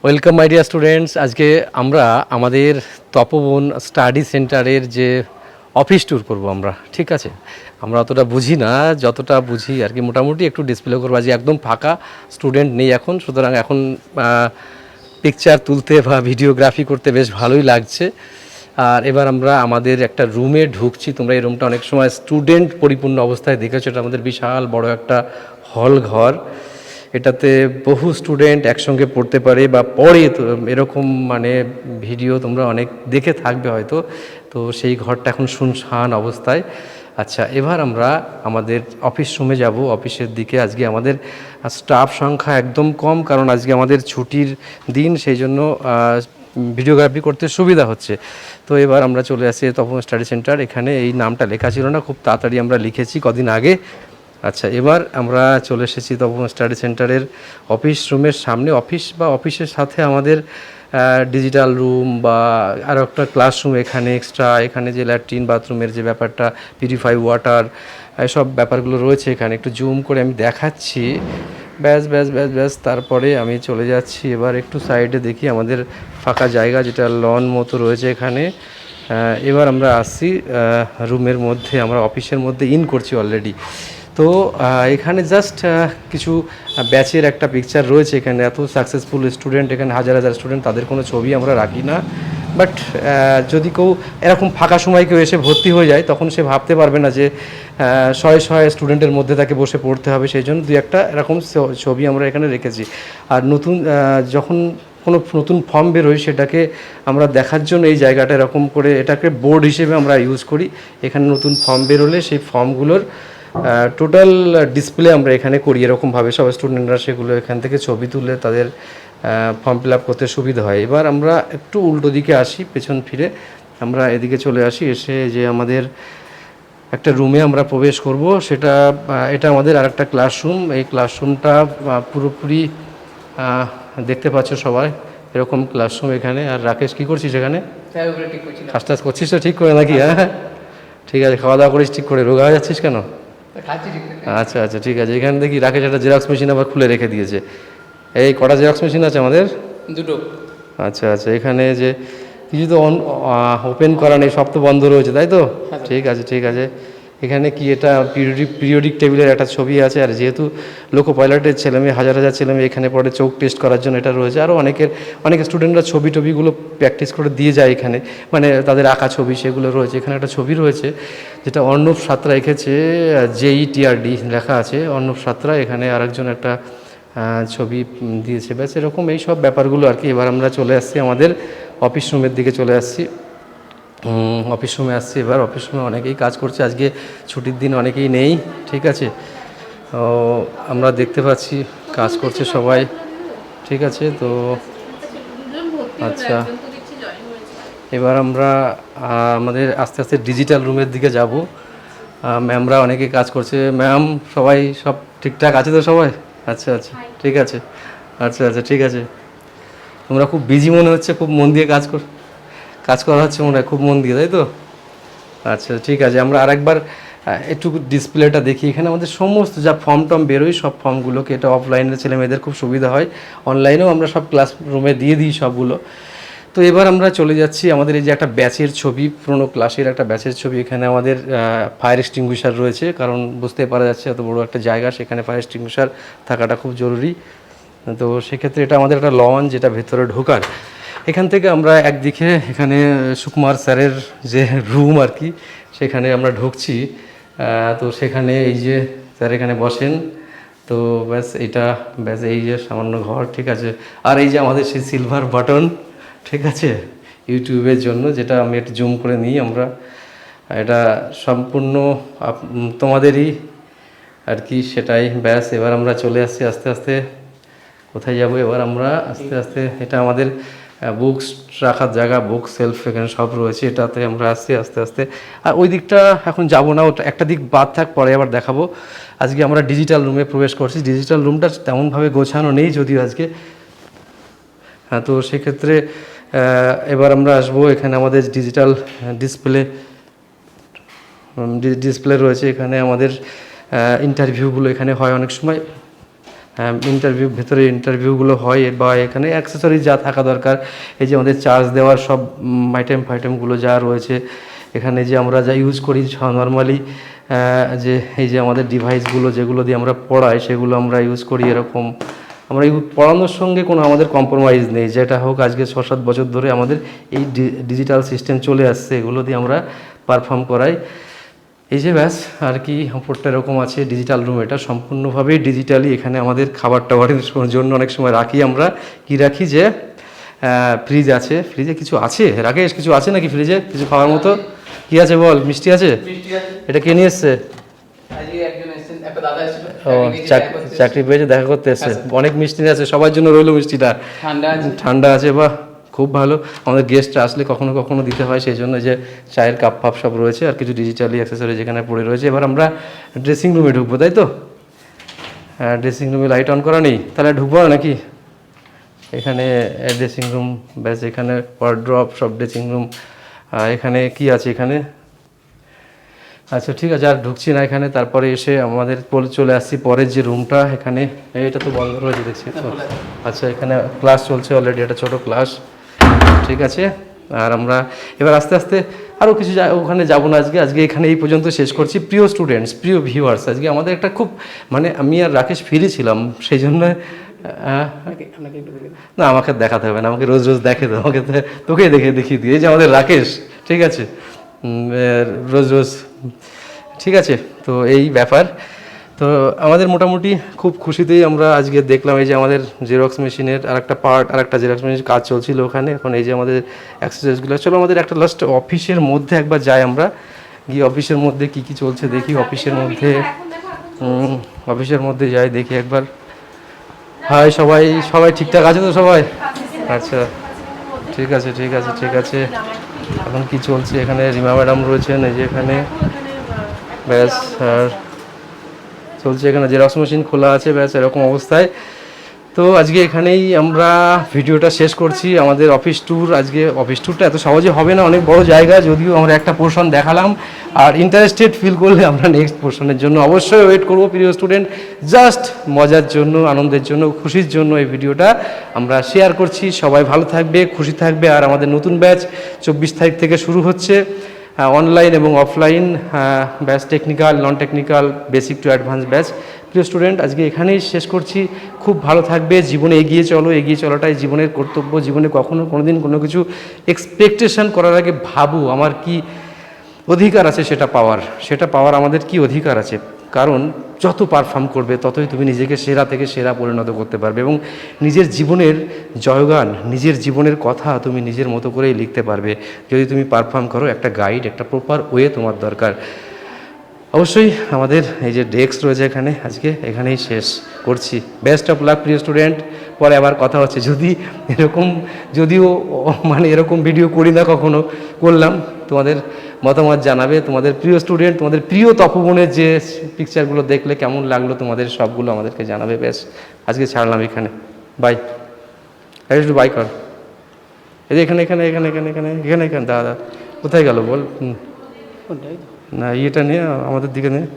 Welcome my dear students. আজকে আমরা আমাদের তপোবন স্টাডি সেন্টারের যে অফিস ট্যুর করব আমরা, ঠিক আছে। আমরা অতটা বুঝি না, যতটা বুঝি আর কি মোটামুটি একটু ডিসপ্লে করবো। আজকে একদম ফাঁকা, স্টুডেন্ট নেই এখন, সুতরাং এখন পিকচার তুলতে বা ভিডিওগ্রাফি করতে বেশ ভালোই লাগছে। আর এবার আমরা আমাদের একটা রুমে ঢুকছি। তোমরা এই রুমটা অনেক সময় স্টুডেন্ট পরিপূর্ণ অবস্থায় দেখেছো। এটা আমাদের বিশাল বড় একটা হল ঘর। এটাতে বহু স্টুডেন্ট একসঙ্গে পড়তে পারে বা পড়ে, তো এরকম মানে ভিডিও তোমরা অনেক দেখে থাকবে হয়তো। তো সেই ঘরটা এখন শুনশান অবস্থায়। আচ্ছা, এবার আমরা আমাদের অফিস রুমে যাব, অফিসের দিকে। আজকে আমাদের স্টাফ সংখ্যা একদম কম, কারণ আজকে আমাদের ছুটির দিন, সেই জন্য ভিডিওগ্রাফি করতে সুবিধা হচ্ছে। তো এবার আমরা চলে আসি তপন স্টাডি সেন্টার। এখানে এই নামটা লেখা ছিল না, খুব তাড়াতাড়ি আমরা লিখেছি কদিন আগে। আচ্ছা, এবার আমরা চলে এসেছি তপন স্টাডি সেন্টারের অফিস রুমের সামনে। অফিসের সাথে আমাদের ডিজিটাল রুম বা আরও একটা ক্লাসরুম এখানে এক্সট্রা, এখানে যে ল্যাট্রিন বাথরুমের যে ব্যাপারটা, পিউরিফাই ওয়াটার, এসব ব্যাপারগুলো রয়েছে এখানে। একটু জুম করে আমি দেখাচ্ছি। ব্যাস তারপরে আমি চলে যাচ্ছি। এবার একটু সাইডে দেখি আমাদের ফাঁকা জায়গা, যেটা লন মতো রয়েছে এখানে। এবার আমরা আসছি রুমের মধ্যে, আমরা অফিসের মধ্যে ইন করছি অলরেডি। তো এখানে জাস্ট কিছু ব্যাচের একটা পিকচার রয়েছে এখানে। এত সাকসেসফুল স্টুডেন্ট এখানে, হাজার হাজার স্টুডেন্ট, তাদের কোনো ছবি আমরা রাখি না। বাট যদি কেউ এরকম ফাঁকা সময় কেউ এসে ভর্তি হয়ে যায়, তখন সে ভাবতে পারবে না যে শয়ে স্টুডেন্টের মধ্যে তাকে বসে পড়তে হবে। সেই জন্য দুই একটা এরকম ছবি আমরা এখানে রেখেছি। আর যখন কোনো নতুন ফর্ম বেরোয়, সেটাকে আমরা দেখার জন্য এই জায়গাটা এরকম করে এটাকে বোর্ড হিসেবে আমরা ইউজ করি। এখানে নতুন ফর্ম বেরোলে সেই ফর্মগুলোর টোটাল ডিসপ্লে আমরা এখানে করি এরকমভাবে। সব স্টুডেন্টরা সেগুলো এখান থেকে ছবি তুলে তাদের ফর্ম ফিল আপ করতে সুবিধা হয়। এবার আমরা একটু উল্টো দিকে আসি, পেছন ফিরে আমরা এদিকে চলে আসি। এসে যে আমাদের একটা রুমে আমরা প্রবেশ করব, এটা আমাদের আরেকটা ক্লাসরুম। এই ক্লাসরুমটা পুরোপুরি দেখতে পাচ্ছ সবাই, এরকম ক্লাসরুম এখানে। আর রাকেশ, কী করছিস এখানে? কাজ টাজ করছিস তো ঠিক করে নাকি? হ্যাঁ, ঠিক আছে। খাওয়া দাওয়া করিস ঠিক করে? রোগা হয়ে যাচ্ছিস কেন? আচ্ছা ঠিক আছে। এখানে দেখি রাকেশ একটা জেরক্স মেশিন আবার খুলে রেখে দিয়েছে। এই কটা জেরক্স মেশিন আছে আমাদের? দুটো। আচ্ছা, এখানে যে কিছু তো ওপেন করা নেই, সব তো বন্ধ রয়েছে, তাই তো? ঠিক আছে। এখানে কি এটা পিরিয়ডিক টেবিলের একটা ছবি আছে। আর যেহেতু লোকো পাইলটের ছেলেমেয়ে, হাজার ছেলেমেয়ে এখানে পড়ে, চোখ টেস্ট করার জন্য এটা রয়েছে। আরও অনেক স্টুডেন্টরা টবিগুলো প্র্যাকটিস করে দিয়ে যায় এখানে, মানে তাদের আঁকা ছবি সেগুলো রয়েছে। এখানে একটা ছবি রয়েছে যেটা অর্ণব সাঁতরা এঁকেছে, JETRD লেখা আছে, অর্ণব সাঁতরা। এখানে আরেকজন একটা ছবি দিয়েছে। ব্যাস এরকম এই সব ব্যাপারগুলো আর কি। এবার আমরা চলে আসছি আমাদের অফিস রুমের দিকে চলে আসছি। অফিস রুমে আসছি। এবার অফিস রুমে অনেকেই কাজ করছে, আজকে ছুটির দিন, অনেকেই নেই, ঠিক আছে। আমরা দেখতে পাচ্ছি কাজ করছে সবাই, ঠিক আছে। তো আচ্ছা, এবার আমরা আমাদের আস্তে আস্তে ডিজিটাল রুমের দিকে যাব। ম্যামরা অনেকেই কাজ করছে। ম্যাম, সবাই সব ঠিকঠাক আছে তো সবাই? আচ্ছা, ঠিক আছে। ঠিক আছে। তোমরা খুব বিজি মনে হচ্ছে, খুব মন দিয়ে কাজ করা হচ্ছে মনে হয়, খুব মন দিয়ে, তাই তো? আচ্ছা, ঠিক আছে। আমরা আরেকবার একটু ডিসপ্লেটা দেখি। এখানে আমাদের সমস্ত যা ফর্ম বেরোয়, সব ফর্মগুলোকে, এটা অফলাইনের ছেলে মেয়েদের খুব সুবিধা হয়, অনলাইনেও আমরা সব ক্লাসরুমে দিয়ে দিই সবগুলো। তো এবার আমরা চলে যাচ্ছি আমাদের এই যে একটা ব্যাচের ছবি, পুরোনো ক্লাসের একটা ব্যাচের ছবি। এখানে আমাদের ফায়ার এক্সটিংগুইশার রয়েছে, কারণ বুঝতে পারা যাচ্ছে এত বড় একটা জায়গা, সেখানে ফায়ার এক্সটিংগুইশার থাকাটা খুব জরুরি। তো সেক্ষেত্রে এটা আমাদের একটা লঞ্চ, যেটা ভেতরে ঢোকার। এখান থেকে আমরা একদিকে এখানে সুকুমার স্যারের যে রুম আর কি, সেখানে আমরা ঢুকছি। তো সেখানে এই যে স্যার এখানে বসেন। তো ব্যাস এই যে সামান্য ঘর, ঠিক আছে। আর এই যে আমাদের সেই সিলভার বাটন, ঠিক আছে, ইউটিউবের জন্য, যেটা আমি একটু জুম করে নিই আমরা। এটা সম্পূর্ণ তোমাদেরই আর কি, সেটাই। ব্যাস এবার আমরা চলে আসছি আস্তে আস্তে। কোথায় যাব এবার আমরা? আস্তে আস্তে এটা আমাদের বুকস রাখার জায়গা, বুক সেলফ এখানে সব রয়েছে, এটাতে আমরা আসছি আস্তে আস্তে। আর ওই দিকটা এখন যাব না, ওটা একটা দিক বাদ থাক, পরে আবার দেখাবো। আজকে আমরা ডিজিটাল রুমে প্রবেশ করছি। ডিজিটাল রুমটা তেমনভাবে গোছানো নেই যদিও আজকে। হ্যাঁ, তো সেক্ষেত্রে এবার আমরা আসবো। এখানে আমাদের ডিজিটাল ডিসপ্লে রয়েছে। এখানে আমাদের ইন্টারভিউগুলো এখানে হয় অনেক সময়। ইন্টারভিউ, ভেতরে ইন্টারভিউগুলো হয়, বা এখানে অ্যাক্সেসরিজ যা থাকা দরকার, এই যে আমাদের চার্জ দেওয়ার সব আইটেমগুলো যা রয়েছে এখানে, যে আমরা যা ইউজ করি নর্মালি, যে এই যে আমাদের ডিভাইসগুলো যেগুলো দিয়ে আমরা পড়াই সেগুলো আমরা ইউজ করি এরকম। আমরা এই পড়ানোর সঙ্গে কোনো আমাদের কম্প্রোমাইজ নেই, যেটা হোক আজকে 6-7 বছর ধরে আমাদের এই ডিজিটাল সিস্টেম চলে আসছে, এগুলো দিয়ে আমরা পারফর্ম করাই। এই যে ব্যাস আর কি, ওপরটা এরকম আছে ডিজিটাল রুম, এটা সম্পূর্ণভাবেই ডিজিটালি। এখানে আমাদের খাবার টাবারের জন্য অনেক সময় রাখি আমরা, কি রাখি যে ফ্রিজ আছে, ফ্রিজে কিছু আছে, রাকেশ কিছু আছে নাকি ফ্রিজে কিছু খাওয়ার মতো? কি আছে বল? মিষ্টি আছে? এটা কে নিয়ে এসছে? ও চাকরি পেয়েছে, দেখা করতে এসছে, অনেক মিষ্টি আছে সবার জন্য রইলো মিষ্টিটা, ঠান্ডা আছে, বাহ খুব ভালো। আমাদের গেস্ট আসলে কখনো কখনো দিতে হয়, সেই জন্য যে চায়ের কাপ ফাপ সব রয়েছে, আর কিছু ডিজিটালি অ্যাক্সেসরি যেখানে পড়ে রয়েছে। এবার আমরা ড্রেসিং রুমে ঢুকবো, তাই তো? হ্যাঁ, ড্রেসিং রুমে লাইট অন করা নেই, তাহলে ঢুকবো নাকি? এখানে ড্রেসিং রুম, ব্যাস এখানে ওয়ার্ড্রপ সব ড্রেসিং রুম। এখানে কি আছে এখানে? আচ্ছা ঠিক আছে, আর ঢুকছি না এখানে। তারপরে এসে আমাদের চলে আসছি পরের যে রুমটা, এখানে এটা তো বন্ধ রয়েছে দেখছি তো। আচ্ছা, এখানে ক্লাস চলছে অলরেডি, একটা ছোটো ক্লাস, ঠিক আছে। আর আমরা এবার আস্তে আস্তে আরও কিছু ওখানে যাবো না আজকে, এখানে এই পর্যন্ত শেষ করছি। প্রিয় স্টুডেন্টস, প্রিয় ভিউয়ার্স, আজকে আমাদের একটা খুব মানে আমি আর রাকেশ ফিরেছিলাম, সেই জন্য না আমাকে দেখাতে হবে না, আমাকে রোজ রোজ দেখে তো, আমাকে তোকে দেখিয়ে দিয়ে, যে আমাদের রাকেশ, ঠিক আছে, রোজ রোজ, ঠিক আছে। তো এই ব্যাপার, তো আমাদের মোটামুটি খুব খুশিতেই আমরা আজকে দেখলাম এই যে আমাদের জেরক্স মেশিনের আরেকটা পার্ট, আরেকটা জেরক্স মেশিনের কাজ চলছিল ওখানে। এখন এই যে আমাদের এক্সারসাইজগুলো, চলো আমাদের একটা লাস্ট অফিসের মধ্যে একবার যাই, আমরা গিয়ে অফিসের মধ্যে কি কি চলছে দেখি। অফিসের মধ্যে যাই, দেখি একবার। হাই সবাই ঠিকঠাক আছে তো সবাই? আচ্ছা ঠিক আছে। এখন কি চলছে এখানে? রিমা ম্যাডাম রয়েছেন এই যে এখানে, ব্যাস। আর চলছে এখানে জেরক্স মেশিন খোলা আছে, ব্যাস এরকম অবস্থায়। তো আজকে এখানেই আমরা ভিডিওটা শেষ করছি, আমাদের অফিস ট্যুর। আজকে অফিস ট্যুরটা এত সহজে হবে না, অনেক বড় জায়গা, যদিও আমরা একটা পোর্শন দেখালাম। আর ইন্টারেস্টেড ফিল করলে আমরা নেক্সট পোর্শনের জন্য অবশ্যই ওয়েট করবো প্রিয় স্টুডেন্ট। জাস্ট মজার জন্য, আনন্দের জন্য, খুশির জন্য এই ভিডিওটা আমরা শেয়ার করছি। সবাই ভালো থাকবে, খুশি থাকবে। আর আমাদের নতুন ব্যাচ 24 তারিখ থেকে শুরু হচ্ছে, অনলাইন এবং offline batch, technical, non technical, basic to advance batch. প্রিয় স্টুডেন্ট, আজকে এখানেই শেষ করছি। খুব ভালো থাকবে, জীবনে এগিয়ে চলো, এগিয়ে চলাটাই জীবনের কর্তব্য। জীবনে কখনো কোনোদিন কোনো কিছু এক্সপেকটেশন করার আগে ভাবো আমার কি অধিকার আছে সেটা পাওয়ার আমাদের কি অধিকার আছে। কারণ যত পারফর্ম করবে ততই তুমি নিজেকে সেরা থেকে সেরা পরিণত করতে পারবে, এবং নিজের জীবনের জয়গান, নিজের জীবনের কথা তুমি নিজের মতো করেই লিখতে পারবে যদি তুমি পারফর্ম করো। একটা গাইড, একটা প্রপার ওয়ে তোমার দরকার। অবশ্যই আমাদের এই যে ডেস্ক রয়েছে এখানে, আজকে এখানেই শেষ করছি। বেস্ট অফ লাক প্রিয় স্টুডেন্ট, পরে আবার কথা হচ্ছে। যদিও মানে এরকম ভিডিও করি না, কখনো করলাম, তোমাদের মতামত জানাবে। তোমাদের প্রিয় স্টুডেন্ট, তোমাদের প্রিয় তপবনের যে পিকচারগুলো দেখলে কেমন লাগলো তোমাদের, সবগুলো আমাদেরকে জানাবে। বেশ, আজকে ছাড়লাম এখানে, বাই। একটু বাই কর, এই যে এখানে দাদা কোথায় গেল বল না, ইয়েটা নিয়ে আমাদের দিকে নিয়ে